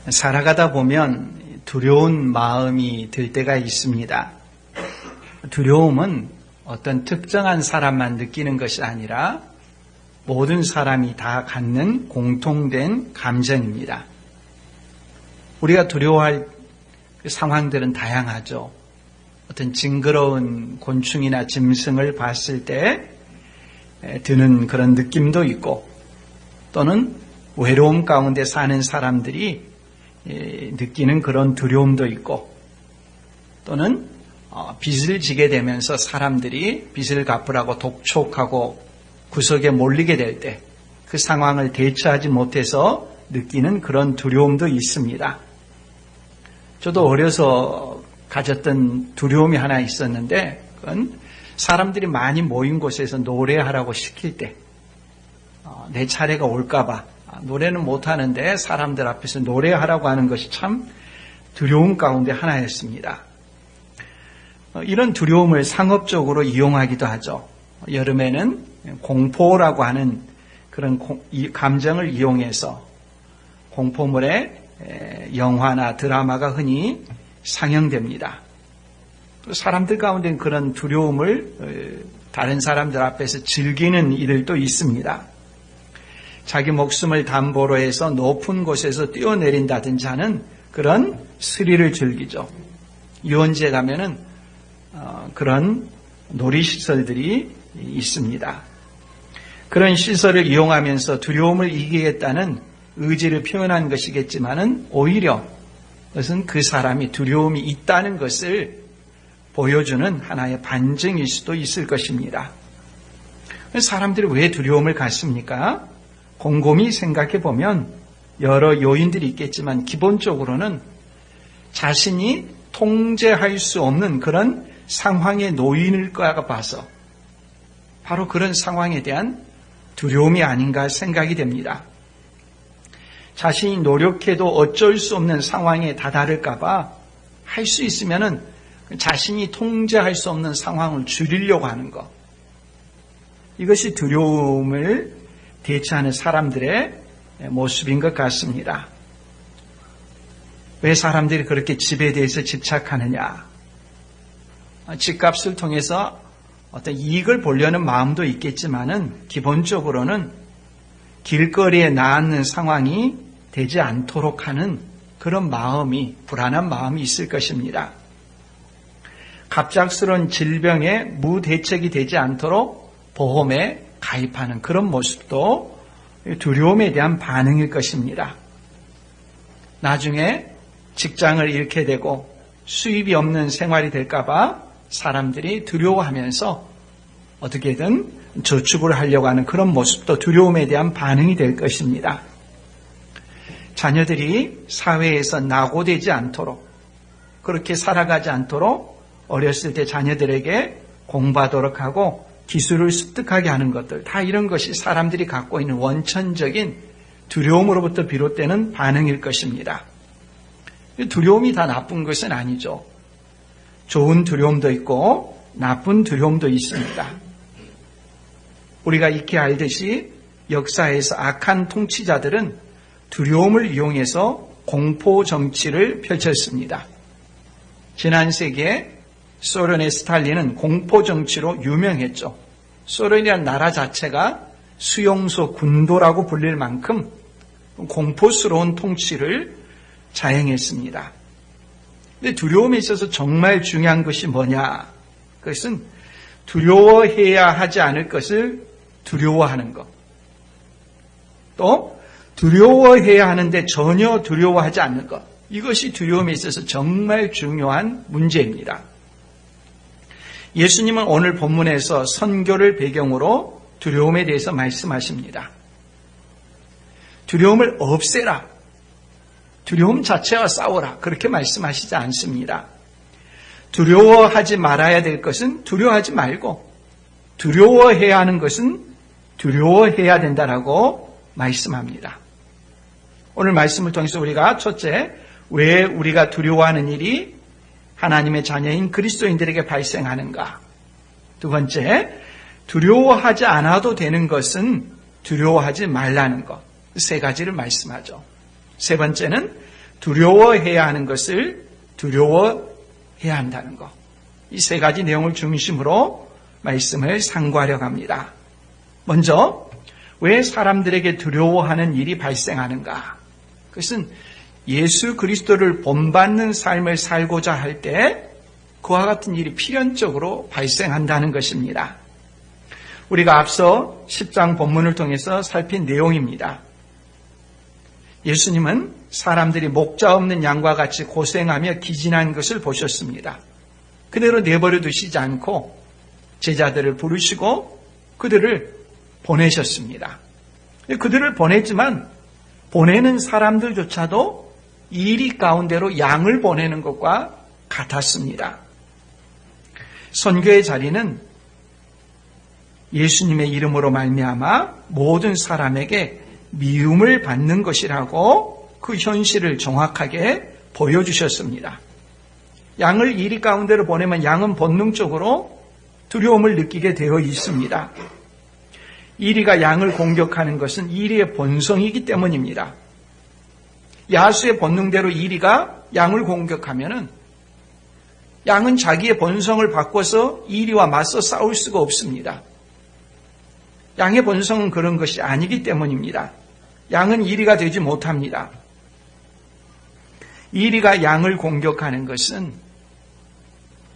살아가다 보면 두려운 마음이 들 때가 있습니다. 두려움은 어떤 특정한 사람만 느끼는 것이 아니라 모든 사람이 다 갖는 공통된 감정입니다. 우리가 두려워할 상황들은 다양하죠. 어떤 징그러운 곤충이나 짐승을 봤을 때 드는 그런 느낌도 있고, 또는 외로움 가운데 사는 사람들이 느끼는 그런 두려움도 있고, 또는 빚을 지게 되면서 사람들이 빚을 갚으라고 독촉하고 구석에 몰리게 될 때 그 상황을 대처하지 못해서 느끼는 그런 두려움도 있습니다. 저도 어려서 가졌던 두려움이 하나 있었는데, 그건 사람들이 많이 모인 곳에서 노래하라고 시킬 때 내 차례가 올까봐, 노래는 못하는데 사람들 앞에서 노래하라고 하는 것이 참 두려움 가운데 하나였습니다. 이런 두려움을 상업적으로 이용하기도 하죠. 여름에는 공포라고 하는 그런 감정을 이용해서 공포물의 영화나 드라마가 흔히 상영됩니다. 사람들 가운데 그런 두려움을 다른 사람들 앞에서 즐기는 이들도 있습니다. 자기 목숨을 담보로 해서 높은 곳에서 뛰어내린다든지 하는 그런 스릴을 즐기죠. 유원지에 가면은 그런 놀이시설들이 있습니다. 그런 시설을 이용하면서 두려움을 이기겠다는 의지를 표현한 것이겠지만은 오히려 그것은 그 사람이 두려움이 있다는 것을 보여주는 하나의 반증일 수도 있을 것입니다. 사람들이 왜 두려움을 갖습니까? 곰곰이 생각해 보면 여러 요인들이 있겠지만 기본적으로는 자신이 통제할 수 없는 그런 상황에 놓일까 봐서 바로 그런 상황에 대한 두려움이 아닌가 생각이 됩니다. 자신이 노력해도 어쩔 수 없는 상황에 다다를까 봐 할 수 있으면은 자신이 통제할 수 없는 상황을 줄이려고 하는 것. 이것이 두려움을 대처하는 사람들의 모습인 것 같습니다. 왜 사람들이 그렇게 집에 대해서 집착하느냐? 집값을 통해서 어떤 이익을 보려는 마음도 있겠지만은 기본적으로는 길거리에 나앉는 상황이 되지 않도록 하는 그런 마음이, 불안한 마음이 있을 것입니다. 갑작스러운 질병에 무대책이 되지 않도록 보험에 가입하는 그런 모습도 두려움에 대한 반응일 것입니다. 나중에 직장을 잃게 되고 수입이 없는 생활이 될까 봐 사람들이 두려워하면서 어떻게든 저축을 하려고 하는 그런 모습도 두려움에 대한 반응이 될 것입니다. 자녀들이 사회에서 낙오되지 않도록, 그렇게 살아가지 않도록 어렸을 때 자녀들에게 공부하도록 하고 기술을 습득하게 하는 것들, 다 이런 것이 사람들이 갖고 있는 원천적인 두려움으로부터 비롯되는 반응일 것입니다. 두려움이 다 나쁜 것은 아니죠. 좋은 두려움도 있고 나쁜 두려움도 있습니다. 우리가 익히 알듯이 역사에서 악한 통치자들은 두려움을 이용해서 공포 정치를 펼쳤습니다. 지난 세기에 소련의 스탈린은 공포 정치로 유명했죠. 소련이라는 나라 자체가 수용소 군도라고 불릴 만큼 공포스러운 통치를 자행했습니다. 근데 두려움에 있어서 정말 중요한 것이 뭐냐? 그것은 두려워해야 하지 않을 것을 두려워하는 것. 또 두려워해야 하는데 전혀 두려워하지 않는 것. 이것이 두려움에 있어서 정말 중요한 문제입니다. 예수님은 오늘 본문에서 선교를 배경으로 두려움에 대해서 말씀하십니다. 두려움을 없애라. 두려움 자체와 싸워라. 그렇게 말씀하시지 않습니다. 두려워하지 말아야 될 것은 두려워하지 말고 두려워해야 하는 것은 두려워해야 된다라고 말씀합니다. 오늘 말씀을 통해서 우리가 첫째, 왜 우리가 두려워하는 일이 하나님의 자녀인 그리스도인들에게 발생하는가? 두 번째, 두려워하지 않아도 되는 것은 두려워하지 말라는 것. 세 가지를 말씀하죠. 세 번째는 두려워해야 하는 것을 두려워해야 한다는 것. 이 세 가지 내용을 중심으로 말씀을 상고하려고 합니다. 먼저 왜 사람들에게 두려워하는 일이 발생하는가? 그것은 예수 그리스도를 본받는 삶을 살고자 할 때 그와 같은 일이 필연적으로 발생한다는 것입니다. 우리가 앞서 10장 본문을 통해서 살핀 내용입니다. 예수님은 사람들이 목자 없는 양과 같이 고생하며 기진한 것을 보셨습니다. 그대로 내버려 두시지 않고 제자들을 부르시고 그들을 보내셨습니다. 그들을 보냈지만 보내는 사람들조차도 이리 가운데로 양을 보내는 것과 같았습니다. 선교의 자리는 예수님의 이름으로 말미암아 모든 사람에게 미움을 받는 것이라고 그 현실을 정확하게 보여주셨습니다. 양을 이리 가운데로 보내면 양은 본능적으로 두려움을 느끼게 되어 있습니다. 이리가 양을 공격하는 것은 이리의 본성이기 때문입니다. 야수의 본능대로 이리가 양을 공격하면은 양은 자기의 본성을 바꿔서 이리와 맞서 싸울 수가 없습니다. 양의 본성은 그런 것이 아니기 때문입니다. 양은 이리가 되지 못합니다. 이리가 양을 공격하는 것은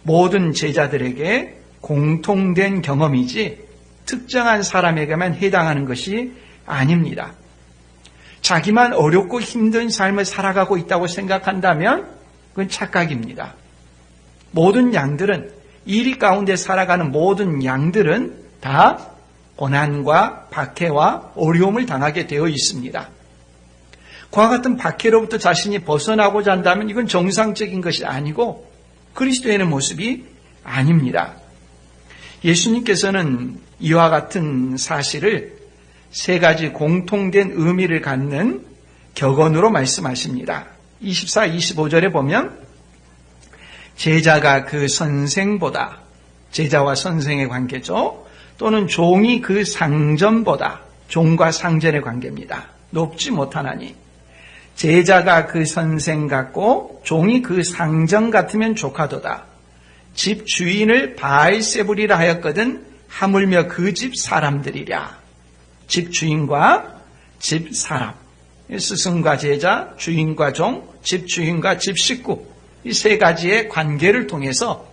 모든 제자들에게 공통된 경험이지 특정한 사람에게만 해당하는 것이 아닙니다. 자기만 어렵고 힘든 삶을 살아가고 있다고 생각한다면 그건 착각입니다. 모든 양들은, 이리 가운데 살아가는 모든 양들은 다 고난과 박해와 어려움을 당하게 되어 있습니다. 그와 같은 박해로부터 자신이 벗어나고자 한다면 이건 정상적인 것이 아니고 그리스도인의 모습이 아닙니다. 예수님께서는 이와 같은 사실을 세 가지 공통된 의미를 갖는 격언으로 말씀하십니다. 24, 25절에 보면 제자가 그 선생보다, 제자와 선생의 관계죠. 또는 종이 그 상전보다, 종과 상전의 관계입니다. 높지 못하나니 제자가 그 선생 같고 종이 그 상전 같으면 족하도다. 집 주인을 바알세불이라 하였거든 하물며 그 집 사람들이랴. 집 주인과 집 사람, 스승과 제자, 주인과 종, 집 주인과 집 식구, 이 세 가지의 관계를 통해서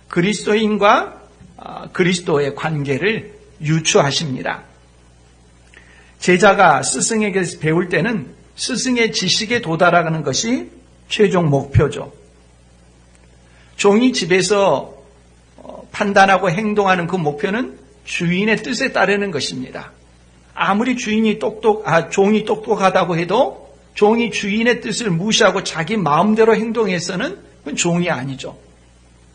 그리스도인과 그리스도의 관계를 유추하십니다. 제자가 스승에게서 배울 때는 스승의 지식에 도달하는 것이 최종 목표죠. 종이 집에서 판단하고 행동하는 그 목표는 주인의 뜻에 따르는 것입니다. 아무리 종이 똑똑하다고 해도 종이 주인의 뜻을 무시하고 자기 마음대로 행동해서는 그건 종이 아니죠.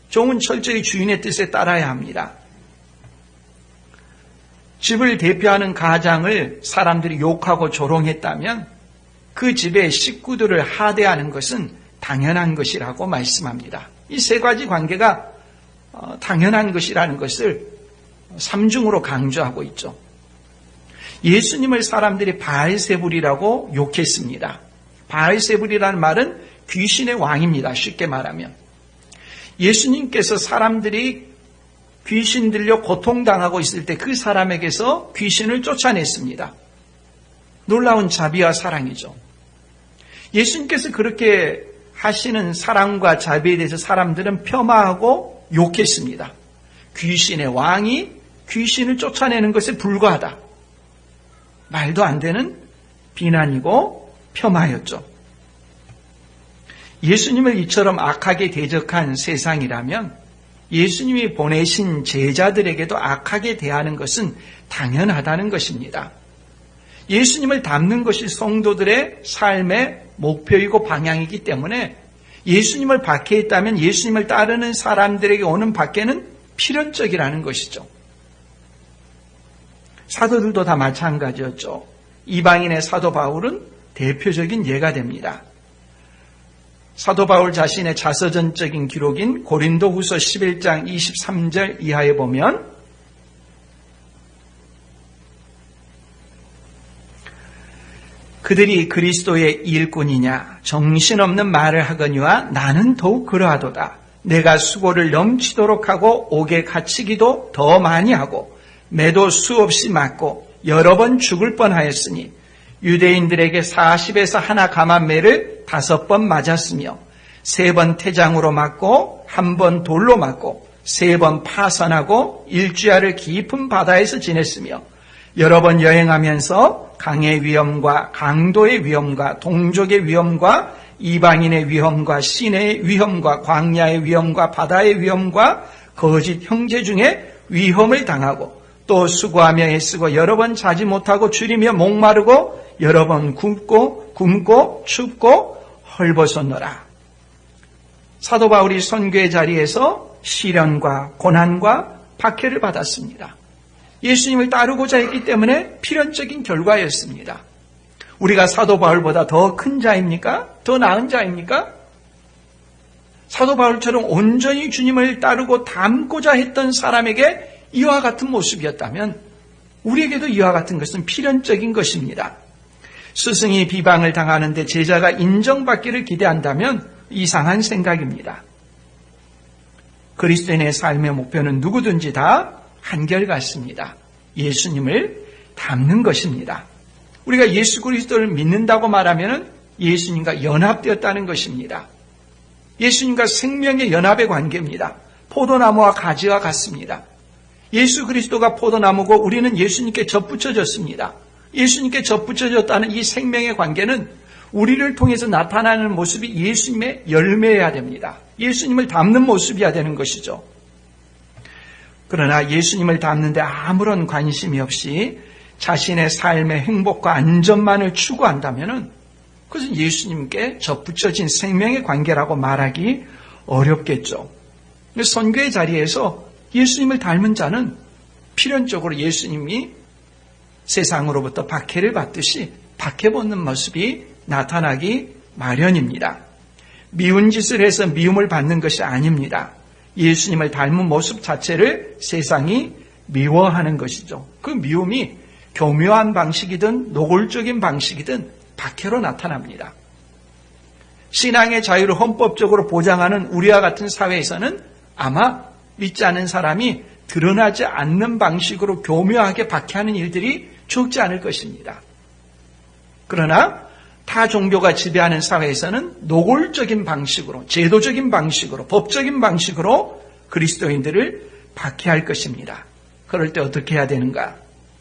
종은 철저히 주인의 뜻에 따라야 합니다. 집을 대표하는 가장을 사람들이 욕하고 조롱했다면 그 집의 식구들을 하대하는 것은 당연한 것이라고 말씀합니다. 이 세 가지 관계가 당연한 것이라는 것을 삼중으로 강조하고 있죠. 예수님을 사람들이 바알세불이라고 욕했습니다. 바알세불이라는 말은 귀신의 왕입니다. 쉽게 말하면. 예수님께서 사람들이 귀신 들려 고통당하고 있을 때 그 사람에게서 귀신을 쫓아냈습니다. 놀라운 자비와 사랑이죠. 예수님께서 그렇게 하시는 사랑과 자비에 대해서 사람들은 폄하하고 욕했습니다. 귀신의 왕이 귀신을 쫓아내는 것에 불과하다. 말도 안 되는 비난이고 폄하였죠. 예수님을 이처럼 악하게 대적한 세상이라면 예수님이 보내신 제자들에게도 악하게 대하는 것은 당연하다는 것입니다. 예수님을 닮는 것이 성도들의 삶의 목표이고 방향이기 때문에 예수님을 박해했다면 예수님을 따르는 사람들에게 오는 박해는 필연적이라는 것이죠. 사도들도 다 마찬가지였죠. 이방인의 사도 바울은 대표적인 예가 됩니다. 사도 바울 자신의 자서전적인 기록인 고린도후서 11장 23절 이하에 보면 그들이 그리스도의 일꾼이냐 정신없는 말을 하거니와 나는 더욱 그러하도다. 내가 수고를 넘치도록 하고 옥에 갇히기도 더 많이 하고 매도 수없이 맞고 여러 번 죽을 뻔하였으니 유대인들에게 40에서 하나 감한 매를 5번 맞았으며 3번 태장으로 맞고 1번 돌로 맞고 3번 파선하고 일주야를 깊은 바다에서 지냈으며 여러 번 여행하면서 강의 위험과 강도의 위험과 동족의 위험과 이방인의 위험과 시내의 위험과 광야의 위험과 바다의 위험과 거짓 형제 중에 위험을 당하고 또 수고하며 애쓰고 여러 번 자지 못하고 줄이며 목마르고 여러 번 굶고 춥고 헐벗었노라. 사도 바울이 선교의 자리에서 시련과 고난과 박해를 받았습니다. 예수님을 따르고자 했기 때문에 필연적인 결과였습니다. 우리가 사도 바울보다 더 큰 자입니까? 더 나은 자입니까? 사도 바울처럼 온전히 주님을 따르고 닮고자 했던 사람에게 이와 같은 모습이었다면 우리에게도 이와 같은 것은 필연적인 것입니다. 스승이 비방을 당하는데 제자가 인정받기를 기대한다면 이상한 생각입니다. 그리스도인의 삶의 목표는 누구든지 다 한결같습니다. 예수님을 닮는 것입니다. 우리가 예수 그리스도를 믿는다고 말하면 예수님과 연합되었다는 것입니다. 예수님과 생명의 연합의 관계입니다. 포도나무와 가지와 같습니다. 예수 그리스도가 포도나무고 우리는 예수님께 접붙여졌습니다. 예수님께 접붙여졌다는 이 생명의 관계는 우리를 통해서 나타나는 모습이 예수님의 열매여야 됩니다. 예수님을 닮는 모습이어야 되는 것이죠. 그러나 예수님을 닮는데 아무런 관심이 없이 자신의 삶의 행복과 안전만을 추구한다면 그것은 예수님께 접붙여진 생명의 관계라고 말하기 어렵겠죠. 선교의 자리에서 예수님을 닮은 자는 필연적으로 예수님이 세상으로부터 박해를 받듯이 박해받는 모습이 나타나기 마련입니다. 미운 짓을 해서 미움을 받는 것이 아닙니다. 예수님을 닮은 모습 자체를 세상이 미워하는 것이죠. 그 미움이 교묘한 방식이든 노골적인 방식이든 박해로 나타납니다. 신앙의 자유를 헌법적으로 보장하는 우리와 같은 사회에서는 아마 믿지 않는 사람이 드러나지 않는 방식으로 교묘하게 박해하는 일들이 적지 않을 것입니다. 그러나 타 종교가 지배하는 사회에서는 노골적인 방식으로, 제도적인 방식으로, 법적인 방식으로 그리스도인들을 박해할 것입니다. 그럴 때 어떻게 해야 되는가?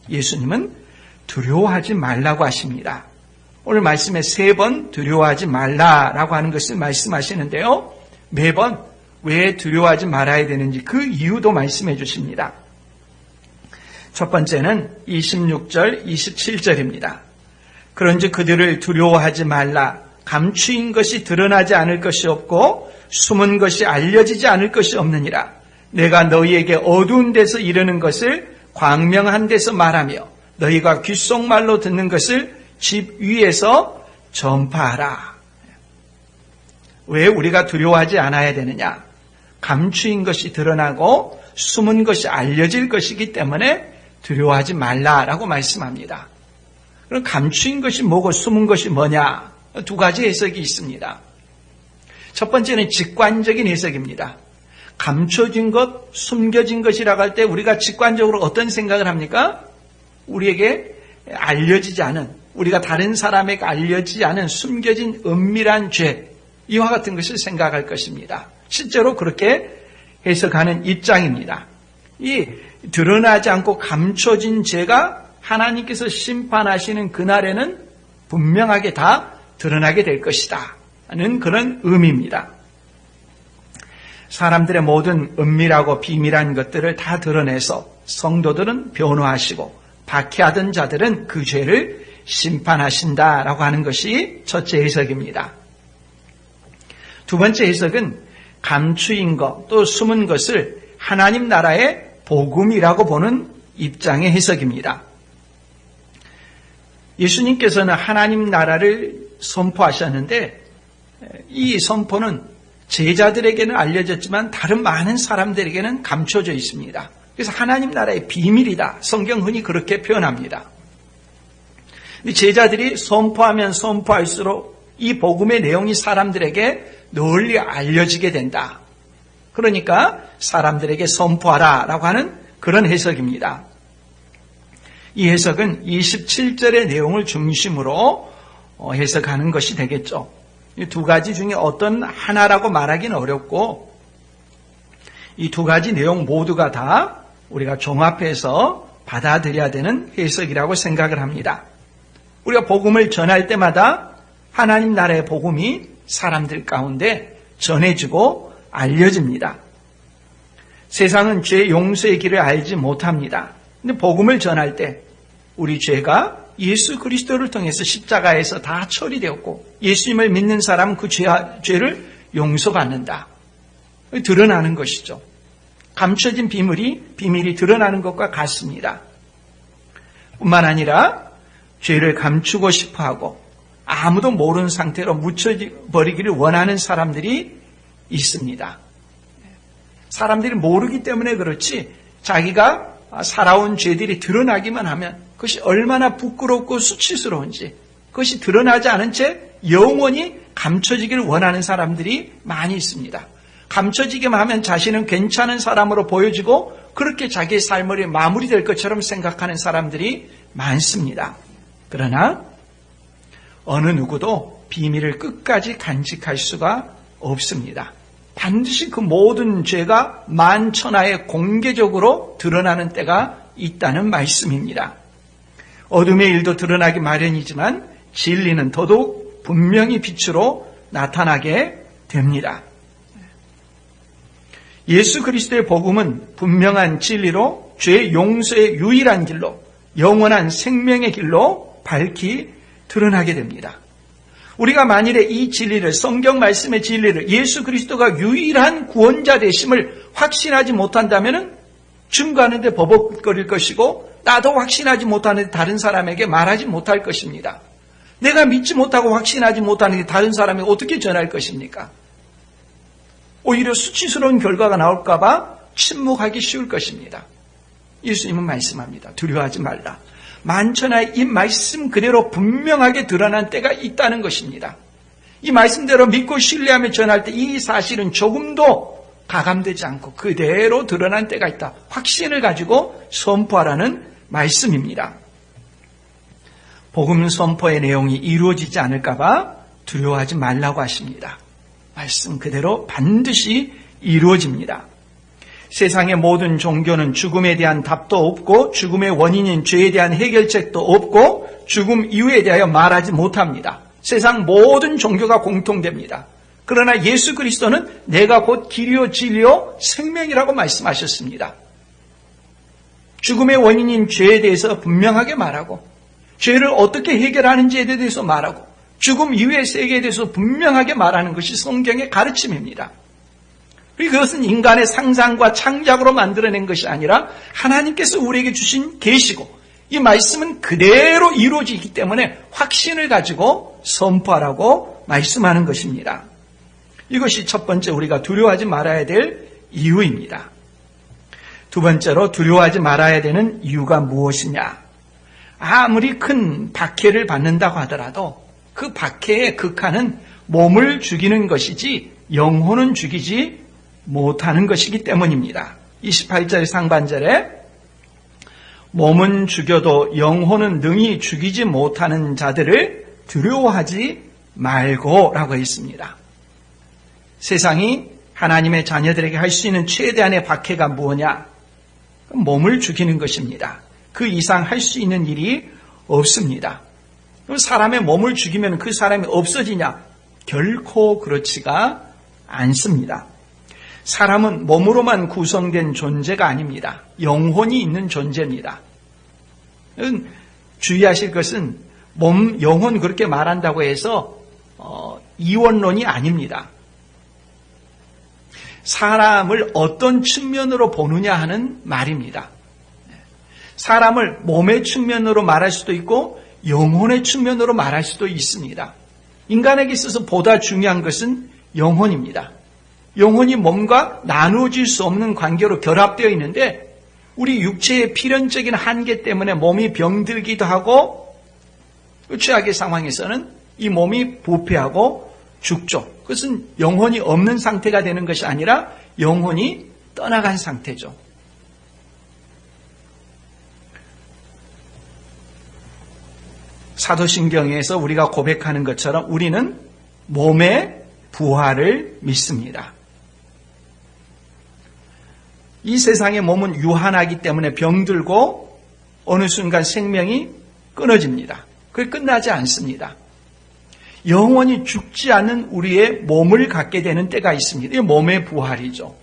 예수님은 두려워하지 말라고 하십니다. 오늘 말씀에 3번 두려워하지 말라라고 하는 것을 말씀하시는데요. 매번 왜 두려워하지 말아야 되는지 그 이유도 말씀해 주십니다. 첫 번째는 26절, 27절입니다. 그런즉 그들을 두려워하지 말라. 감추인 것이 드러나지 않을 것이 없고 숨은 것이 알려지지 않을 것이 없느니라. 내가 너희에게 어두운 데서 이르는 것을 광명한 데서 말하며 너희가 귓속말로 듣는 것을 집 위에서 전파하라. 왜 우리가 두려워하지 않아야 되느냐? 감추인 것이 드러나고 숨은 것이 알려질 것이기 때문에 두려워하지 말라라고 말씀합니다. 그럼 감추인 것이 뭐고 숨은 것이 뭐냐? 2가지 해석이 있습니다. 첫 번째는 직관적인 해석입니다. 감춰진 것, 숨겨진 것이라고 할 때 우리가 직관적으로 어떤 생각을 합니까? 우리에게 알려지지 않은, 우리가 다른 사람에게 알려지지 않은 숨겨진 은밀한 죄, 이와 같은 것을 생각할 것입니다. 실제로 그렇게 해석하는 입장입니다. 이 드러나지 않고 감춰진 죄가 하나님께서 심판하시는 그날에는 분명하게 다 드러나게 될 것이다 하는 그런 의미입니다. 사람들의 모든 은밀하고 비밀한 것들을 다 드러내서 성도들은 변호하시고 박해하던 자들은 그 죄를 심판하신다라고 하는 것이 첫째 해석입니다. 두 번째 해석은 감추인 것, 또 숨은 것을 하나님 나라의 복음이라고 보는 입장의 해석입니다. 예수님께서는 하나님 나라를 선포하셨는데 이 선포는 제자들에게는 알려졌지만 다른 많은 사람들에게는 감춰져 있습니다. 그래서 하나님 나라의 비밀이다. 성경 흔히 그렇게 표현합니다. 제자들이 선포하면 선포할수록 이 복음의 내용이 사람들에게 널리 알려지게 된다. 그러니까 사람들에게 선포하라 라고 하는 그런 해석입니다. 이 해석은 27절의 내용을 중심으로 해석하는 것이 되겠죠. 이 두 가지 중에 어떤 하나라고 말하기는 어렵고 이 두 가지 내용 모두가 다 우리가 종합해서 받아들여야 되는 해석이라고 생각을 합니다. 우리가 복음을 전할 때마다 하나님 나라의 복음이 사람들 가운데 전해지고 알려집니다. 세상은 죄 용서의 길을 알지 못합니다. 근데 복음을 전할 때 우리 죄가 예수 그리스도를 통해서 십자가에서 다 처리되었고 예수님을 믿는 사람은 그 죄를 용서받는다. 드러나는 것이죠. 감춰진 비밀이 드러나는 것과 같습니다. 뿐만 아니라 죄를 감추고 싶어하고 아무도 모르는 상태로 묻혀버리기를 원하는 사람들이 있습니다. 사람들이 모르기 때문에 그렇지 자기가 살아온 죄들이 드러나기만 하면 그것이 얼마나 부끄럽고 수치스러운지 그것이 드러나지 않은 채 영원히 감춰지기를 원하는 사람들이 많이 있습니다. 감춰지기만 하면 자신은 괜찮은 사람으로 보여지고 그렇게 자기의 삶이 마무리될 것처럼 생각하는 사람들이 많습니다. 그러나 어느 누구도 비밀을 끝까지 간직할 수가 없습니다. 반드시 그 모든 죄가 만천하에 공개적으로 드러나는 때가 있다는 말씀입니다. 어둠의 일도 드러나기 마련이지만 진리는 더더욱 분명히 빛으로 나타나게 됩니다. 예수 그리스도의 복음은 분명한 진리로 죄 용서의 유일한 길로 영원한 생명의 길로 밝히 드러나게 됩니다. 우리가 만일에 이 진리를 성경 말씀의 진리를 예수 그리스도가 유일한 구원자 되심을 확신하지 못한다면 증거하는데 버벅거릴 것이고 나도 확신하지 못하는데 다른 사람에게 말하지 못할 것입니다. 내가 믿지 못하고 확신하지 못하는데 다른 사람에게 어떻게 전할 것입니까? 오히려 수치스러운 결과가 나올까 봐 침묵하기 쉬울 것입니다. 예수님은 말씀합니다. 두려워하지 말라. 만천하에 이 말씀 그대로 분명하게 드러난 때가 있다는 것입니다. 이 말씀대로 믿고 신뢰하며 전할 때 이 사실은 조금도 가감되지 않고 그대로 드러난 때가 있다. 확신을 가지고 선포하라는 말씀입니다. 복음 선포의 내용이 이루어지지 않을까 봐 두려워하지 말라고 하십니다. 말씀 그대로 반드시 이루어집니다. 세상의 모든 종교는 죽음에 대한 답도 없고 죽음의 원인인 죄에 대한 해결책도 없고 죽음 이후에 대하여 말하지 못합니다. 세상 모든 종교가 공통됩니다. 그러나 예수 그리스도는 내가 곧 길이요 진리요 생명이라고 말씀하셨습니다. 죽음의 원인인 죄에 대해서 분명하게 말하고 죄를 어떻게 해결하는지에 대해서 말하고 죽음 이후의 세계에 대해서 분명하게 말하는 것이 성경의 가르침입니다. 그것은 인간의 상상과 창작으로 만들어낸 것이 아니라 하나님께서 우리에게 주신 계시고 이 말씀은 그대로 이루어지기 때문에 확신을 가지고 선포하라고 말씀하는 것입니다. 이것이 첫 번째 우리가 두려워하지 말아야 될 이유입니다. 두 번째로 두려워하지 말아야 되는 이유가 무엇이냐? 아무리 큰 박해를 받는다고 하더라도 그 박해의 극한은 몸을 죽이는 것이지 영혼은 죽이지 못하는 것이기 때문입니다. 28절 상반절에 몸은 죽여도 영혼은 능히 죽이지 못하는 자들을 두려워하지 말고 라고 했습니다. 세상이 하나님의 자녀들에게 할 수 있는 최대한의 박해가 무엇냐? 몸을 죽이는 것입니다. 그 이상 할 수 있는 일이 없습니다. 사람의 몸을 죽이면 그 사람이 없어지냐? 결코 그렇지가 않습니다. 사람은 몸으로만 구성된 존재가 아닙니다. 영혼이 있는 존재입니다. 주의하실 것은 영혼 그렇게 말한다고 해서 이원론이 아닙니다. 사람을 어떤 측면으로 보느냐 하는 말입니다. 사람을 몸의 측면으로 말할 수도 있고 영혼의 측면으로 말할 수도 있습니다. 인간에게 있어서 보다 중요한 것은 영혼입니다. 영혼이 몸과 나누어질 수 없는 관계로 결합되어 있는데 우리 육체의 필연적인 한계 때문에 몸이 병들기도 하고 최악의 상황에서는 이 몸이 부패하고 죽죠. 그것은 영혼이 없는 상태가 되는 것이 아니라 영혼이 떠나간 상태죠. 사도신경에서 우리가 고백하는 것처럼 우리는 몸의 부활을 믿습니다. 이 세상의 몸은 유한하기 때문에 병들고 어느 순간 생명이 끊어집니다. 그게 끝나지 않습니다. 영원히 죽지 않는 우리의 몸을 갖게 되는 때가 있습니다. 이게 몸의 부활이죠.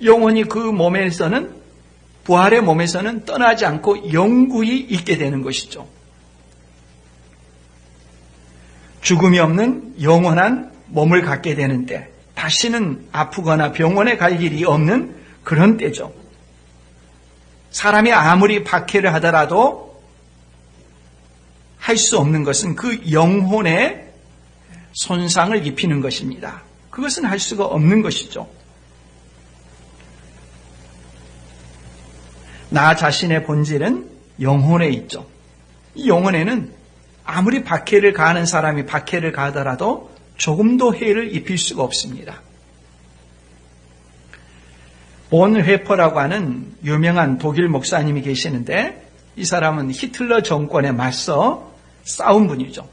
영원히 그 몸에서는, 부활의 몸에서는 떠나지 않고 영구히 있게 되는 것이죠. 죽음이 없는 영원한 몸을 갖게 되는 때, 다시는 아프거나 병원에 갈 일이 없는 그런 때죠. 사람이 아무리 박해를 하더라도 할 수 없는 것은 그 영혼에 손상을 입히는 것입니다. 그것은 할 수가 없는 것이죠. 나 자신의 본질은 영혼에 있죠. 이 영혼에는 아무리 박해를 가하는 사람이 박해를 가하더라도 조금도 해를 입힐 수가 없습니다. 본 회퍼라고 하는 유명한 독일 목사님이 계시는데 이 사람은 히틀러 정권에 맞서 싸운 분이죠.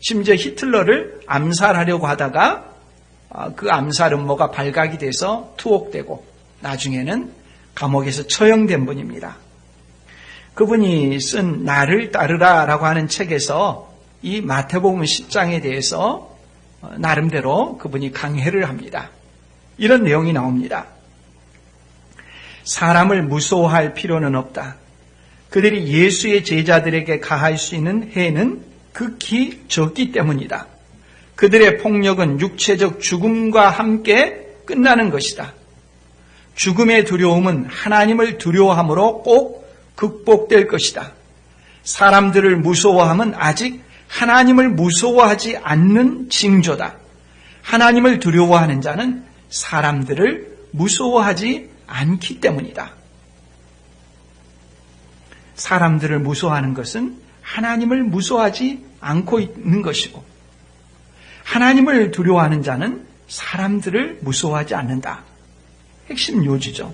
심지어 히틀러를 암살하려고 하다가 그 암살 음모가 발각이 돼서 투옥되고 나중에는 감옥에서 처형된 분입니다. 그분이 쓴 나를 따르라라고 하는 책에서 이 마태복음 10장에 대해서 나름대로 그분이 강해를 합니다. 이런 내용이 나옵니다. 사람을 무서워할 필요는 없다. 그들이 예수의 제자들에게 가할 수 있는 해는 극히 적기 때문이다. 그들의 폭력은 육체적 죽음과 함께 끝나는 것이다. 죽음의 두려움은 하나님을 두려워함으로 꼭 극복될 것이다. 사람들을 무서워함은 아직 하나님을 무서워하지 않는 징조다. 하나님을 두려워하는 자는 사람들을 무서워하지 않기 때문이다. 사람들을 무서워하는 것은 하나님을 무서워하지 않고 있는 것이고, 하나님을 두려워하는 자는 사람들을 무서워하지 않는다. 핵심 요지죠.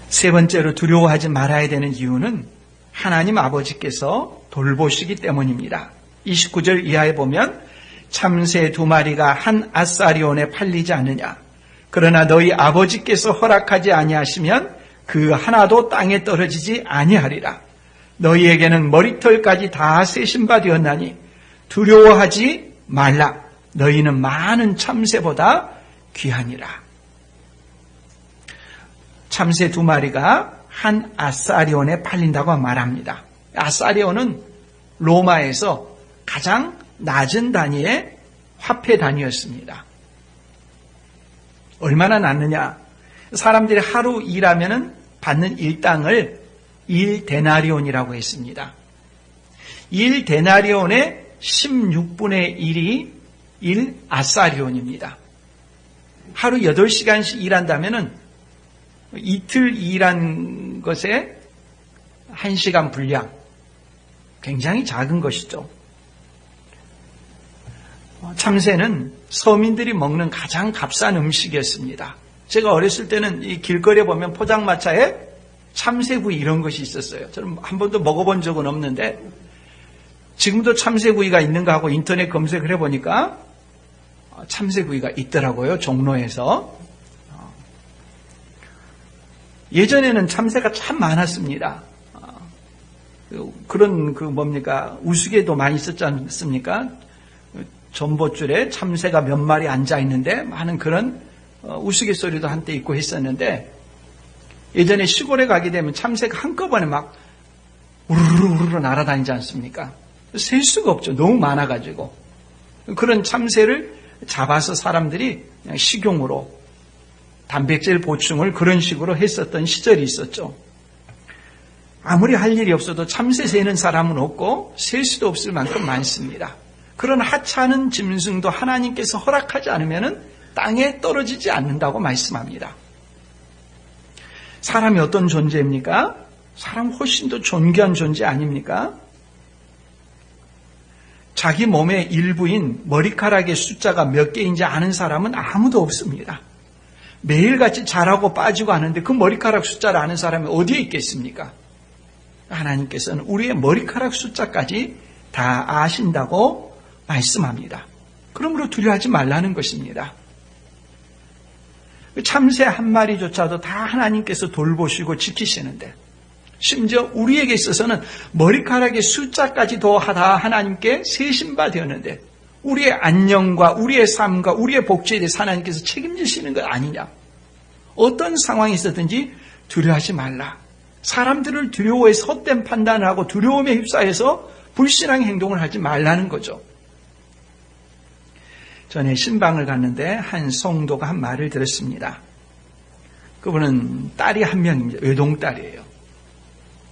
세 번째로 두려워하지 말아야 되는 이유는 하나님 아버지께서 돌보시기 때문입니다. 29절 이하에 보면 참새 2마리가 한 아사리온에 팔리지 않느냐. 그러나 너희 아버지께서 허락하지 아니하시면 그 하나도 땅에 떨어지지 아니하리라. 너희에게는 머리털까지 다 세신 바 되었나니 두려워하지 말라. 너희는 많은 참새보다 귀하니라. 참새 2마리가 한 아사리온에 팔린다고 말합니다. 아사리온은 로마에서 가장 낮은 단위의 화폐 단위였습니다. 얼마나 낮느냐? 사람들이 하루 일하면 받는 일당을 1데나리온이라고 했습니다. 1데나리온의 16분의 1이 1아사리온입니다. 하루 8시간씩 일한다면 이틀 일한 것에 1시간 분량, 굉장히 작은 것이죠. 참새는 서민들이 먹는 가장 값싼 음식이었습니다. 제가 어렸을 때는 이 길거리에 보면 포장마차에 참새구이 이런 것이 있었어요. 저는 한 번도 먹어본 적은 없는데 지금도 참새구이가 있는가 하고 인터넷 검색을 해보니까 참새구이가 있더라고요. 종로에서. 예전에는 참새가 참 많았습니다. 그런 우스개도 많이 있었지 않습니까? 전봇줄에 참새가 몇 마리 앉아 있는데 많은 그런 우스갯소리도 한때 있고 했었는데, 예전에 시골에 가게 되면 참새가 한꺼번에 막 우르르 날아다니지 않습니까? 셀 수가 없죠. 너무 많아가지고. 그런 참새를 잡아서 사람들이 그냥 식용으로 단백질 보충을 그런 식으로 했었던 시절이 있었죠. 아무리 할 일이 없어도 참새 세는 사람은 없고 셀 수도 없을 만큼 많습니다. 그런 하찮은 짐승도 하나님께서 허락하지 않으면 땅에 떨어지지 않는다고 말씀합니다. 사람이 어떤 존재입니까? 사람 훨씬 더 존귀한 존재 아닙니까? 자기 몸의 일부인 머리카락의 숫자가 몇 개인지 아는 사람은 아무도 없습니다. 매일같이 자라고 빠지고 하는데 그 머리카락 숫자를 아는 사람이 어디에 있겠습니까? 하나님께서는 우리의 머리카락 숫자까지 다 아신다고 말씀합니다. 그러므로 두려워하지 말라는 것입니다. 참새 한 마리조차도 다 하나님께서 돌보시고 지키시는데 심지어 우리에게 있어서는 머리카락의 숫자까지도 다 하나님께 세신바 되었는데 우리의 안녕과 우리의 삶과 우리의 복지에 대해서 하나님께서 책임지시는 것 아니냐. 어떤 상황이 있었든지 두려워하지 말라. 사람들을 두려워해서 헛된 판단을 하고 두려움에 휩싸여서 불신앙의 행동을 하지 말라는 거죠. 전에 신방을 갔는데 한 성도가 한 말을 들었습니다. 그분은 딸이 한 명입니다. 외동딸이에요.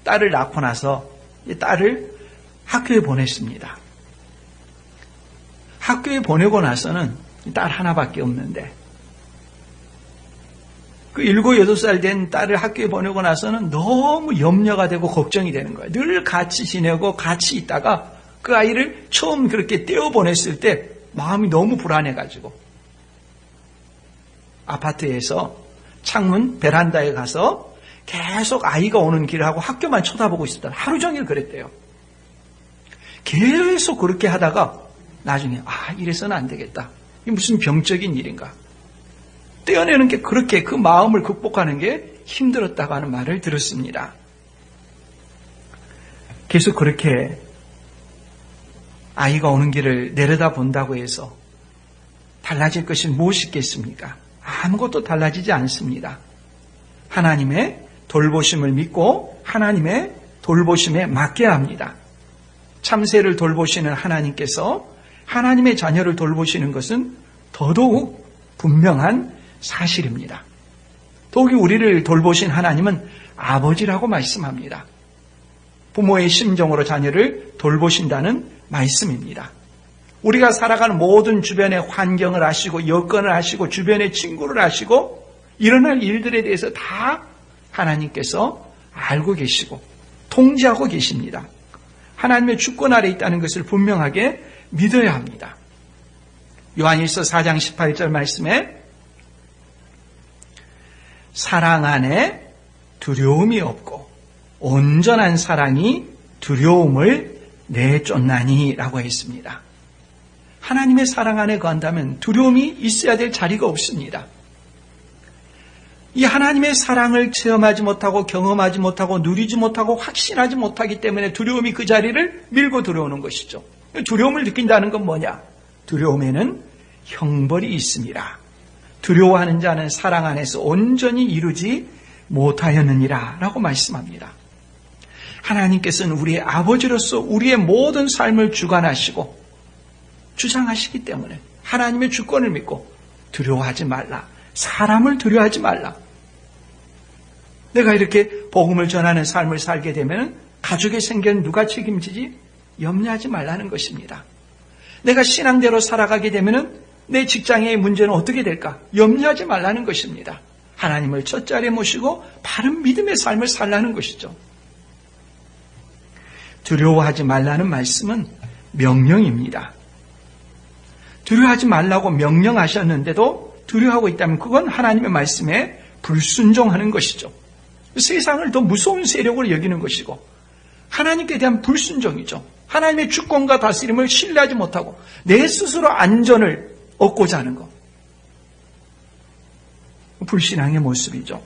딸을 낳고 나서 이 딸을 학교에 보냈습니다. 학교에 보내고 나서는 딸 하나밖에 없는데 그 7, 8살 된 딸을 학교에 보내고 나서는 너무 염려가 되고 걱정이 되는 거예요. 늘 같이 지내고 같이 있다가 그 아이를 처음 그렇게 떼어보냈을 때 마음이 너무 불안해가지고 아파트에서 창문 베란다에 가서 계속 아이가 오는 길을 하고 학교만 쳐다보고 있었다. 하루 종일 그랬대요. 계속 그렇게 하다가 나중에 이래서는 안 되겠다. 이게 무슨 병적인 일인가. 떼어내는 게 그렇게 그 마음을 극복하는 게 힘들었다고 하는 말을 들었습니다. 계속 그렇게 아이가 오는 길을 내려다 본다고 해서 달라질 것이 무엇이겠습니까? 아무것도 달라지지 않습니다. 하나님의 돌보심을 믿고 하나님의 돌보심에 맡겨야 합니다. 참새를 돌보시는 하나님께서 하나님의 자녀를 돌보시는 것은 더더욱 분명한 사실입니다. 더욱이 우리를 돌보신 하나님은 아버지라고 말씀합니다. 부모의 심정으로 자녀를 돌보신다는 말씀입니다. 우리가 살아가는 모든 주변의 환경을 아시고 여건을 아시고 주변의 친구를 아시고 일어날 일들에 대해서 다 하나님께서 알고 계시고 통제하고 계십니다. 하나님의 주권 아래 있다는 것을 분명하게 믿어야 합니다. 요한일서 4장 18절 말씀에 사랑 안에 두려움이 없고 온전한 사랑이 두려움을 내쫓나니 라고 했습니다. 하나님의 사랑 안에 거한다면 두려움이 있어야 될 자리가 없습니다. 이 하나님의 사랑을 체험하지 못하고 경험하지 못하고 누리지 못하고 확신하지 못하기 때문에 두려움이 그 자리를 밀고 들어오는 것이죠. 두려움을 느낀다는 건 뭐냐? 두려움에는 형벌이 있습니다. 두려워하는 자는 사랑 안에서 온전히 이루지 못하였느니라 라고 말씀합니다. 하나님께서는 우리의 아버지로서 우리의 모든 삶을 주관하시고 주장하시기 때문에 하나님의 주권을 믿고 두려워하지 말라. 사람을 두려워하지 말라. 내가 이렇게 복음을 전하는 삶을 살게 되면 가족의 생계는 누가 책임지지? 염려하지 말라는 것입니다. 내가 신앙대로 살아가게 되면 내 직장의 문제는 어떻게 될까? 염려하지 말라는 것입니다. 하나님을 첫 자리에 모시고 바른 믿음의 삶을 살라는 것이죠. 두려워하지 말라는 말씀은 명령입니다. 두려워하지 말라고 명령하셨는데도 두려워하고 있다면 그건 하나님의 말씀에 불순종하는 것이죠. 세상을 더 무서운 세력으로 여기는 것이고 하나님께 대한 불순종이죠. 하나님의 주권과 다스림을 신뢰하지 못하고 내 스스로 안전을 얻고자 하는 것. 불신앙의 모습이죠.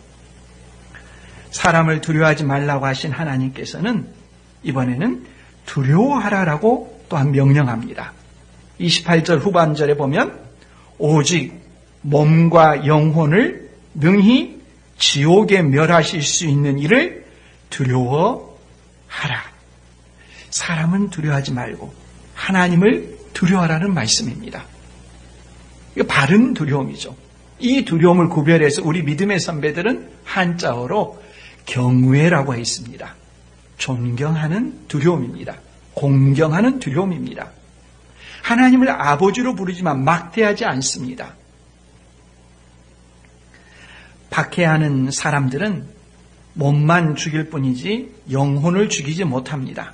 사람을 두려워하지 말라고 하신 하나님께서는 이번에는 두려워하라라고 또한 명령합니다. 28절 후반절에 보면 오직 몸과 영혼을 능히 지옥에 멸하실 수 있는 일을 두려워하라. 사람은 두려워하지 말고 하나님을 두려워하라는 말씀입니다. 이거 바른 두려움이죠. 이 두려움을 구별해서 우리 믿음의 선배들은 한자어로 경외라고 했습니다. 존경하는 두려움입니다. 공경하는 두려움입니다. 하나님을 아버지로 부르지만 막대하지 않습니다. 박해하는 사람들은 몸만 죽일 뿐이지 영혼을 죽이지 못합니다.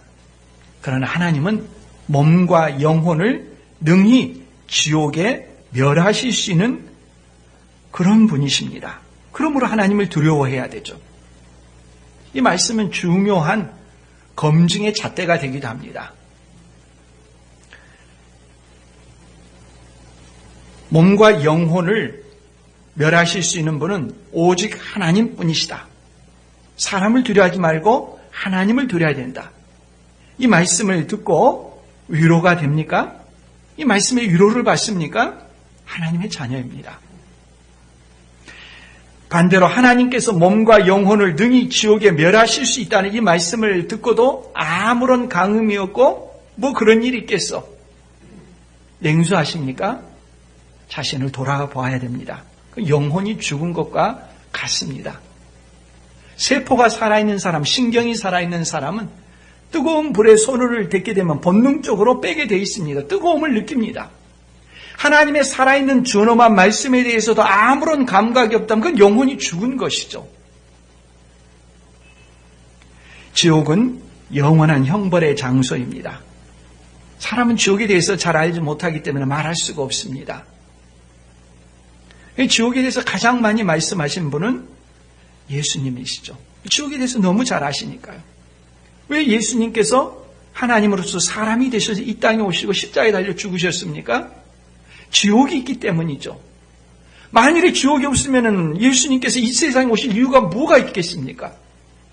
그러나 하나님은 몸과 영혼을 능히 지옥에 멸하실 수 있는 그런 분이십니다. 그러므로 하나님을 두려워해야 되죠. 이 말씀은 중요한 검증의 잣대가 되기도 합니다. 몸과 영혼을 멸하실 수 있는 분은 오직 하나님뿐이시다. 사람을 두려워하지 말고 하나님을 두려워야 된다. 이 말씀을 듣고 위로가 됩니까? 이 말씀의 위로를 받습니까? 하나님의 자녀입니다. 반대로 하나님께서 몸과 영혼을 능히 지옥에 멸하실 수 있다는 이 말씀을 듣고도 아무런 감흥이 없고 뭐 그런 일이 있겠어. 냉소하십니까? 자신을 돌아보아야 됩니다. 영혼이 죽은 것과 같습니다. 세포가 살아있는 사람, 신경이 살아있는 사람은 뜨거운 불에 손을 댔게 되면 본능적으로 빼게 되어 있습니다. 뜨거움을 느낍니다. 하나님의 살아있는 준엄한 말씀에 대해서도 아무런 감각이 없다면 그건 영혼이 죽은 것이죠. 지옥은 영원한 형벌의 장소입니다. 사람은 지옥에 대해서 잘 알지 못하기 때문에 말할 수가 없습니다. 지옥에 대해서 가장 많이 말씀하신 분은 예수님이시죠. 지옥에 대해서 너무 잘 아시니까요. 왜 예수님께서 하나님으로서 사람이 되셔서 이 땅에 오시고 십자가에 달려 죽으셨습니까? 지옥이 있기 때문이죠. 만일에 지옥이 없으면 예수님께서 이 세상에 오실 이유가 뭐가 있겠습니까?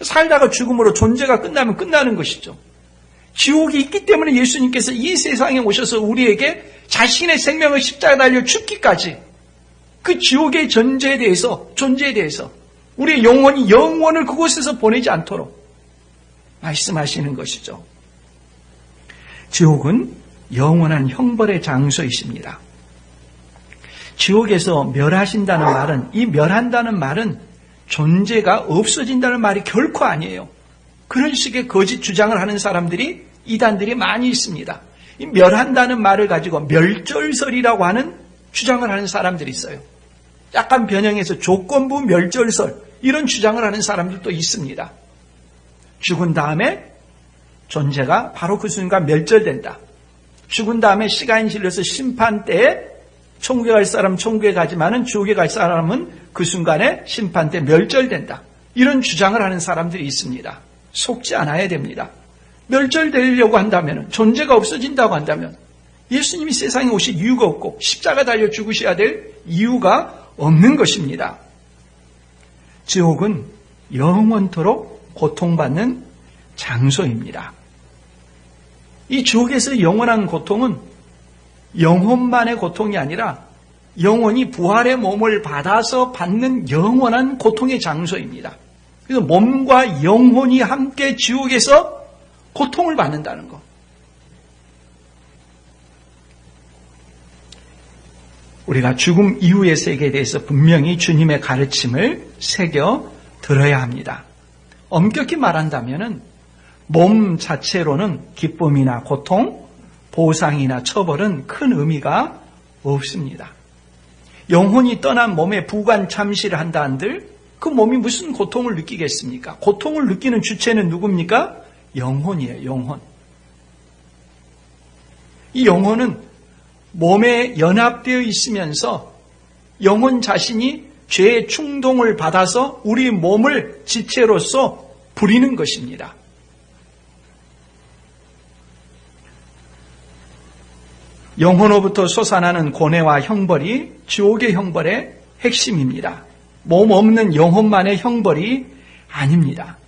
살다가 죽음으로 존재가 끝나면 끝나는 것이죠. 지옥이 있기 때문에 예수님께서 이 세상에 오셔서 우리에게 자신의 생명을 십자가에 달려 죽기까지 그 지옥의 존재에 대해서 우리의 영혼이 영원을 그곳에서 보내지 않도록 말씀하시는 것이죠. 지옥은 영원한 형벌의 장소이십니다. 지옥에서 멸하신다는 말은, 이 멸한다는 말은 존재가 없어진다는 말이 결코 아니에요. 그런 식의 거짓 주장을 하는 사람들이, 이단들이 많이 있습니다. 이 멸한다는 말을 가지고 멸절설이라고 하는 주장을 하는 사람들이 있어요. 약간 변형해서 조건부 멸절설, 이런 주장을 하는 사람들도 있습니다. 죽은 다음에 존재가 바로 그 순간 멸절된다. 죽은 다음에 시간이 질려서 심판 때에 천국에 갈 사람은 천국에 가지만은 지옥에 갈 사람은 그 순간에 심판 때 멸절된다. 이런 주장을 하는 사람들이 있습니다. 속지 않아야 됩니다. 멸절되려고 한다면, 존재가 없어진다고 한다면 예수님이 세상에 오실 이유가 없고 십자가 달려 죽으셔야 될 이유가 없는 것입니다. 지옥은 영원토록 고통받는 장소입니다. 이 지옥에서 영원한 고통은 영혼만의 고통이 아니라 영혼이 부활의 몸을 받아서 받는 영원한 고통의 장소입니다. 그래서 몸과 영혼이 함께 지옥에서 고통을 받는다는 것. 우리가 죽음 이후의 세계에 대해서 분명히 주님의 가르침을 새겨 들어야 합니다. 엄격히 말한다면 몸 자체로는 기쁨이나 고통, 보상이나 처벌은 큰 의미가 없습니다. 영혼이 떠난 몸에 부관 참시를 한다 한들 그 몸이 무슨 고통을 느끼겠습니까? 고통을 느끼는 주체는 누굽니까? 영혼이에요. 영혼. 이 영혼은 몸에 연합되어 있으면서 영혼 자신이 죄의 충동을 받아서 우리 몸을 지체로서 부리는 것입니다. 영혼으로부터 솟아나는 고뇌와 형벌이 지옥의 형벌의 핵심입니다. 몸 없는 영혼만의 형벌이 아닙니다.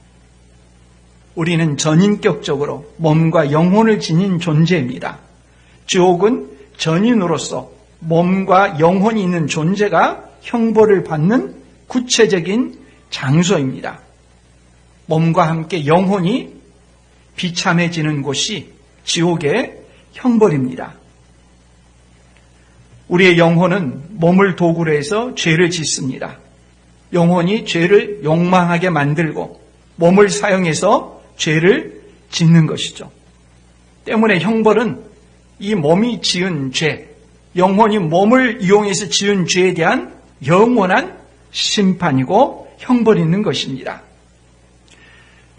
우리는 전인격적으로 몸과 영혼을 지닌 존재입니다. 지옥은 전인으로서 몸과 영혼이 있는 존재가 형벌을 받는 구체적인 장소입니다. 몸과 함께 영혼이 비참해지는 곳이 지옥의 형벌입니다. 우리의 영혼은 몸을 도구로 해서 죄를 짓습니다. 영혼이 죄를 욕망하게 만들고 몸을 사용해서 죄를 짓는 것이죠. 때문에 형벌은 이 몸이 지은 죄, 영혼이 몸을 이용해서 지은 죄에 대한 영원한 심판이고 형벌이 있는 것입니다.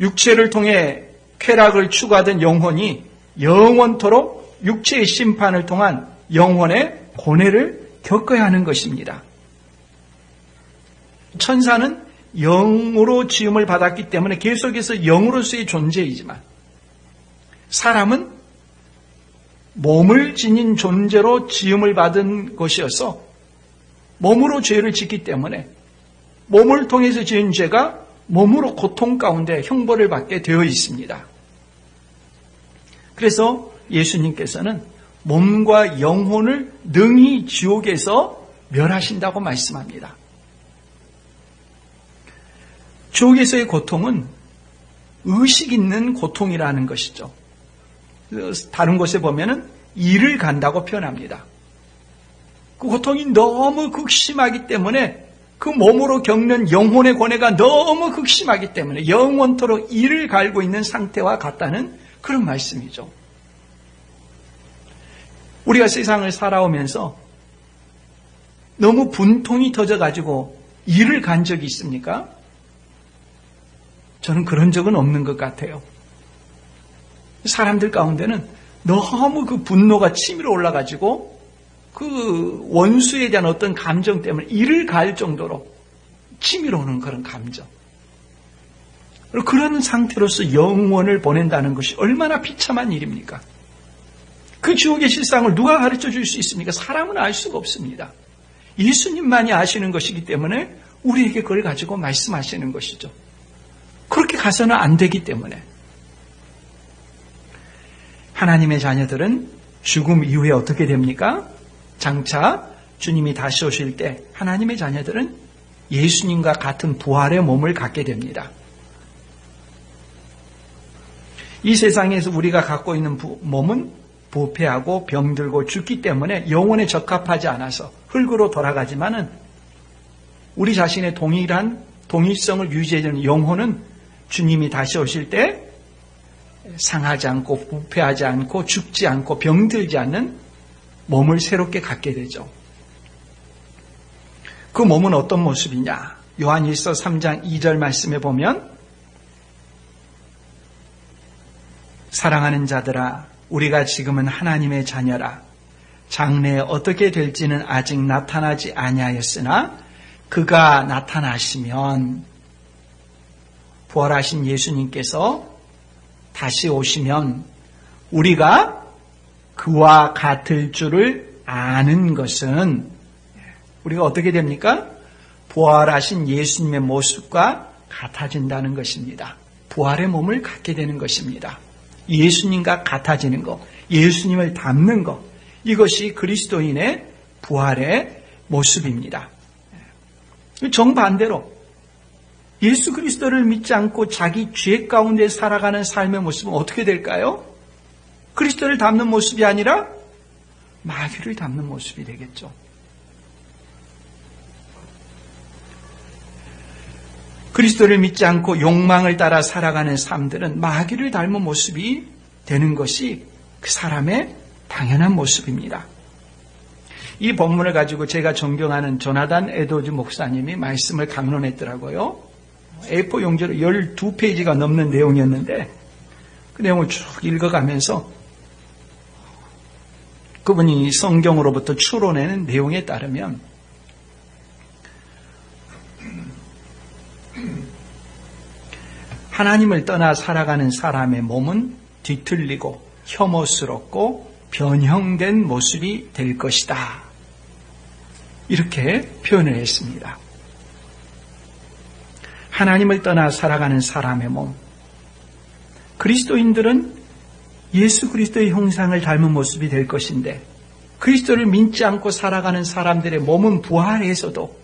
육체를 통해 쾌락을 추구하던 영혼이 영원토록 육체의 심판을 통한 영혼의 고뇌를 겪어야 하는 것입니다. 천사는 영으로 지음을 받았기 때문에 계속해서 영으로서의 존재이지만 사람은 몸을 지닌 존재로 지음을 받은 것이어서 몸으로 죄를 짓기 때문에 몸을 통해서 지은 죄가 몸으로 고통 가운데 형벌을 받게 되어 있습니다. 그래서 예수님께서는 몸과 영혼을 능히 지옥에서 멸하신다고 말씀합니다. 지옥에서의 고통은 의식 있는 고통이라는 것이죠. 다른 곳에 보면은 이를 간다고 표현합니다. 그 고통이 너무 극심하기 때문에 그 몸으로 겪는 영혼의 고뇌가 너무 극심하기 때문에 영원토록 이를 갈고 있는 상태와 같다는 그런 말씀이죠. 우리가 세상을 살아오면서 너무 분통이 터져가지고 이를 간 적이 있습니까? 저는 그런 적은 없는 것 같아요. 사람들 가운데는 너무 그 분노가 치밀어 올라가지고 그 원수에 대한 어떤 감정 때문에 이를 갈 정도로 치밀어 오는 그런 감정. 그리고 그런 상태로서 영원을 보낸다는 것이 얼마나 비참한 일입니까? 그 지옥의 실상을 누가 가르쳐 줄 수 있습니까? 사람은 알 수가 없습니다. 예수님만이 아시는 것이기 때문에 우리에게 그걸 가지고 말씀하시는 것이죠. 그렇게 가서는 안 되기 때문에 하나님의 자녀들은 죽음 이후에 어떻게 됩니까? 장차 주님이 다시 오실 때 하나님의 자녀들은 예수님과 같은 부활의 몸을 갖게 됩니다. 이 세상에서 우리가 갖고 있는 몸은 부패하고 병들고 죽기 때문에 영혼에 적합하지 않아서 흙으로 돌아가지만은 우리 자신의 동일한 동일성을 유지해주는 영혼은 주님이 다시 오실 때 상하지 않고 부패하지 않고 죽지 않고 병들지 않는 몸을 새롭게 갖게 되죠. 그 몸은 어떤 모습이냐? 요한일서 3장 2절 말씀에 보면 사랑하는 자들아 우리가 지금은 하나님의 자녀라. 장래에 어떻게 될지는 아직 나타나지 아니하였으나 그가 나타나시면 부활하신 예수님께서 다시 오시면 우리가 그와 같을 줄을 아는 것은 우리가 어떻게 됩니까? 부활하신 예수님의 모습과 같아진다는 것입니다. 부활의 몸을 갖게 되는 것입니다. 예수님과 같아지는 것, 예수님을 닮는 것, 이것이 그리스도인의 부활의 모습입니다. 정반대로 예수 그리스도를 믿지 않고 자기 죄 가운데 살아가는 삶의 모습은 어떻게 될까요? 그리스도를 닮는 모습이 아니라 마귀를 닮는 모습이 되겠죠. 그리스도를 믿지 않고 욕망을 따라 살아가는 사람들은 마귀를 닮은 모습이 되는 것이 그 사람의 당연한 모습입니다. 이 본문을 가지고 제가 존경하는 조나단 에드워즈 목사님이 말씀을 강론했더라고요. A4 용지로 12페이지가 넘는 내용이었는데 그 내용을 쭉 읽어가면서 그분이 성경으로부터 추론하는 내용에 따르면 하나님을 떠나 살아가는 사람의 몸은 뒤틀리고 혐오스럽고 변형된 모습이 될 것이다. 이렇게 표현을 했습니다. 하나님을 떠나 살아가는 사람의 몸. 그리스도인들은 예수 그리스도의 형상을 닮은 모습이 될 것인데 그리스도를 믿지 않고 살아가는 사람들의 몸은 부활해서도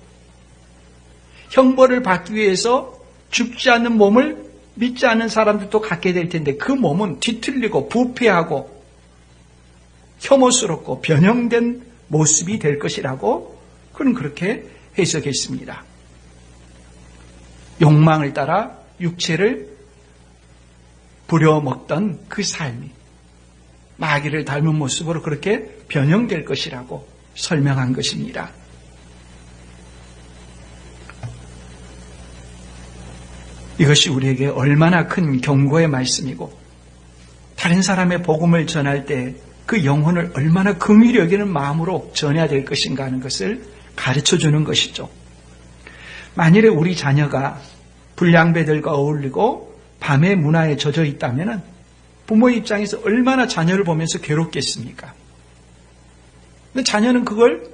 형벌을 받기 위해서 죽지 않는 몸을 믿지 않는 사람들도 갖게 될 텐데 그 몸은 뒤틀리고 부패하고 혐오스럽고 변형된 모습이 될 것이라고 그는 그렇게 해석했습니다. 욕망을 따라 육체를 부려먹던 그 삶이 마귀를 닮은 모습으로 그렇게 변형될 것이라고 설명한 것입니다. 이것이 우리에게 얼마나 큰 경고의 말씀이고 다른 사람의 복음을 전할 때 그 영혼을 얼마나 긍휼히 여기는 마음으로 전해야 될 것인가 하는 것을 가르쳐주는 것이죠. 만일에 우리 자녀가 불량배들과 어울리고 밤의 문화에 젖어 있다면 부모의 입장에서 얼마나 자녀를 보면서 괴롭겠습니까? 근데 자녀는 그걸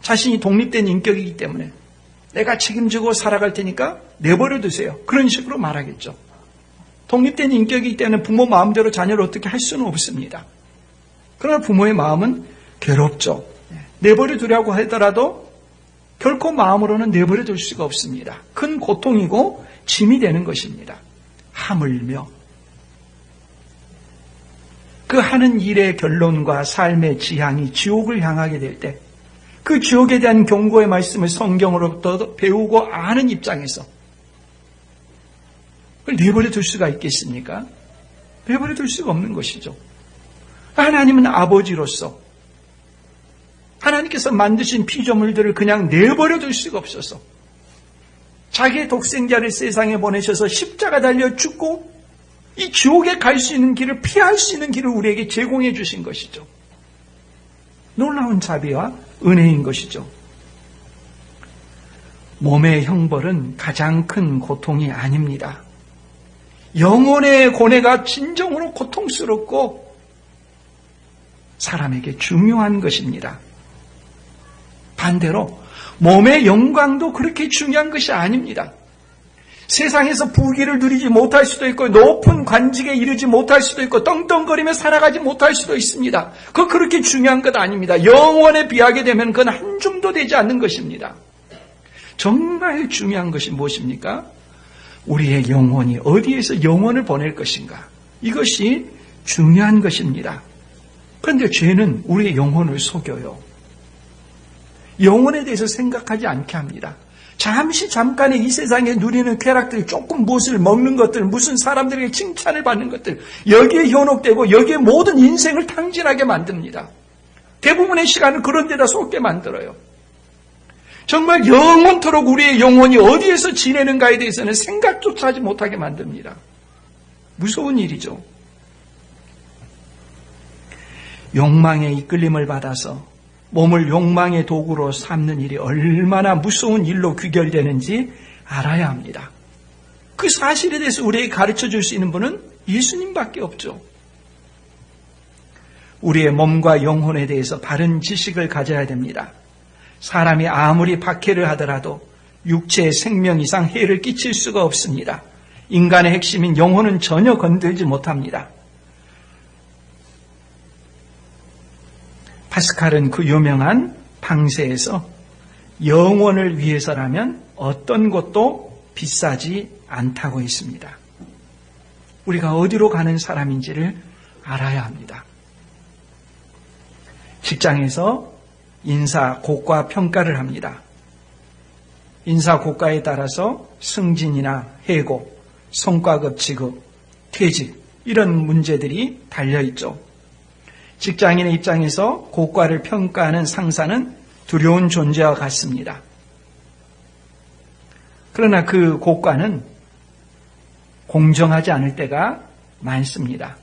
자신이 독립된 인격이기 때문에 내가 책임지고 살아갈 테니까 내버려 두세요. 그런 식으로 말하겠죠. 독립된 인격이기 때문에 부모 마음대로 자녀를 어떻게 할 수는 없습니다. 그러나 부모의 마음은 괴롭죠. 내버려 두려고 하더라도 결코 마음으로는 내버려 둘 수가 없습니다. 큰 고통이고 짐이 되는 것입니다. 하물며 그 하는 일의 결론과 삶의 지향이 지옥을 향하게 될 때 그 지옥에 대한 경고의 말씀을 성경으로부터 배우고 아는 입장에서 그걸 내버려 둘 수가 있겠습니까? 내버려 둘 수가 없는 것이죠. 하나님은 아버지로서 하나님께서 만드신 피조물들을 그냥 내버려 둘 수가 없어서 자기의 독생자를 세상에 보내셔서 십자가 달려 죽고 이 지옥에 갈 수 있는 길을 피할 수 있는 길을 우리에게 제공해 주신 것이죠. 놀라운 자비와 은혜인 것이죠. 몸의 형벌은 가장 큰 고통이 아닙니다. 영혼의 고뇌가 진정으로 고통스럽고 사람에게 중요한 것입니다. 반대로 몸의 영광도 그렇게 중요한 것이 아닙니다. 세상에서 부귀를 누리지 못할 수도 있고 높은 관직에 이르지 못할 수도 있고 떵떵거리며 살아가지 못할 수도 있습니다. 그거 그렇게 중요한 것 아닙니다. 영원에 비하게 되면 그건 한 줌도 되지 않는 것입니다. 정말 중요한 것이 무엇입니까? 우리의 영혼이 어디에서 영혼을 보낼 것인가? 이것이 중요한 것입니다. 그런데 죄는 우리의 영혼을 속여요. 영혼에 대해서 생각하지 않게 합니다. 잠깐의 이 세상에 누리는 쾌락들, 조금 무엇을 먹는 것들, 무슨 사람들에게 칭찬을 받는 것들, 여기에 현혹되고 여기에 모든 인생을 탕진하게 만듭니다. 대부분의 시간을 그런 데다 쏟게 만들어요. 정말 영원토록 우리의 영혼이 어디에서 지내는가에 대해서는 생각조차 하지 못하게 만듭니다. 무서운 일이죠. 욕망에 이끌림을 받아서 몸을 욕망의 도구로 삼는 일이 얼마나 무서운 일로 귀결되는지 알아야 합니다. 그 사실에 대해서 우리에게 가르쳐 줄 수 있는 분은 예수님밖에 없죠. 우리의 몸과 영혼에 대해서 바른 지식을 가져야 됩니다. 사람이 아무리 박해를 하더라도 육체의 생명 이상 해를 끼칠 수가 없습니다. 인간의 핵심인 영혼은 전혀 건들지 못합니다. 파스칼은 그 유명한 방세에서 영혼을 위해서라면 어떤 것도 비싸지 않다고 했습니다. 우리가 어디로 가는 사람인지를 알아야 합니다. 직장에서 인사 고과 평가를 합니다. 인사 고과에 따라서 승진이나 해고, 성과급 지급, 퇴직 이런 문제들이 달려있죠. 직장인의 입장에서 고과를 평가하는 상사는 두려운 존재와 같습니다. 그러나 그 고과는 공정하지 않을 때가 많습니다.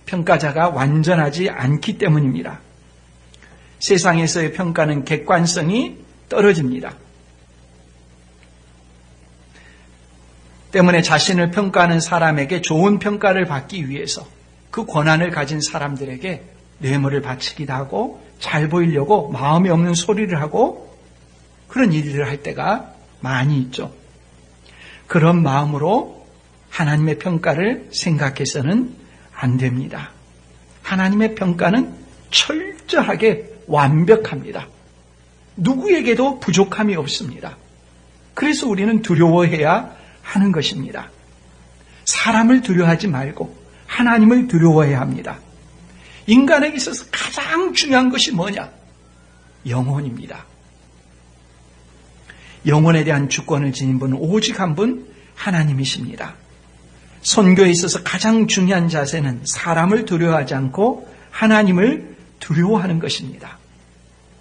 평가자가 완전하지 않기 때문입니다. 세상에서의 평가는 객관성이 떨어집니다. 때문에 자신을 평가하는 사람에게 좋은 평가를 받기 위해서 그 권한을 가진 사람들에게 뇌물을 바치기도 하고 잘 보이려고 마음이 없는 소리를 하고 그런 일을 할 때가 많이 있죠. 그런 마음으로 하나님의 평가를 생각해서는 안 됩니다. 하나님의 평가는 철저하게 완벽합니다. 누구에게도 부족함이 없습니다. 그래서 우리는 두려워해야 하는 것입니다. 사람을 두려워하지 말고 하나님을 두려워해야 합니다. 인간에게 있어서 가장 중요한 것이 뭐냐? 영혼입니다. 영혼에 대한 주권을 지닌 분은 오직 한 분 하나님이십니다. 선교에 있어서 가장 중요한 자세는 사람을 두려워하지 않고 하나님을 두려워하는 것입니다.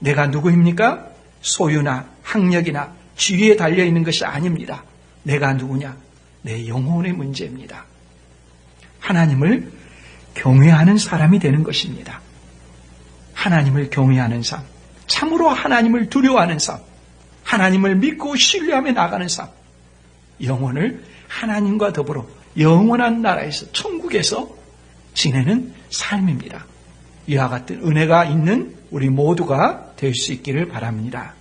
내가 누구입니까? 소유나 학력이나 지위에 달려있는 것이 아닙니다. 내가 누구냐? 내 영혼의 문제입니다. 하나님을 경외하는 사람이 되는 것입니다. 하나님을 경외하는 삶, 참으로 하나님을 두려워하는 삶, 하나님을 믿고 신뢰하며 나가는 삶, 영혼을 하나님과 더불어 영원한 나라에서, 천국에서 지내는 삶입니다. 이와 같은 은혜가 있는 우리 모두가 될 수 있기를 바랍니다.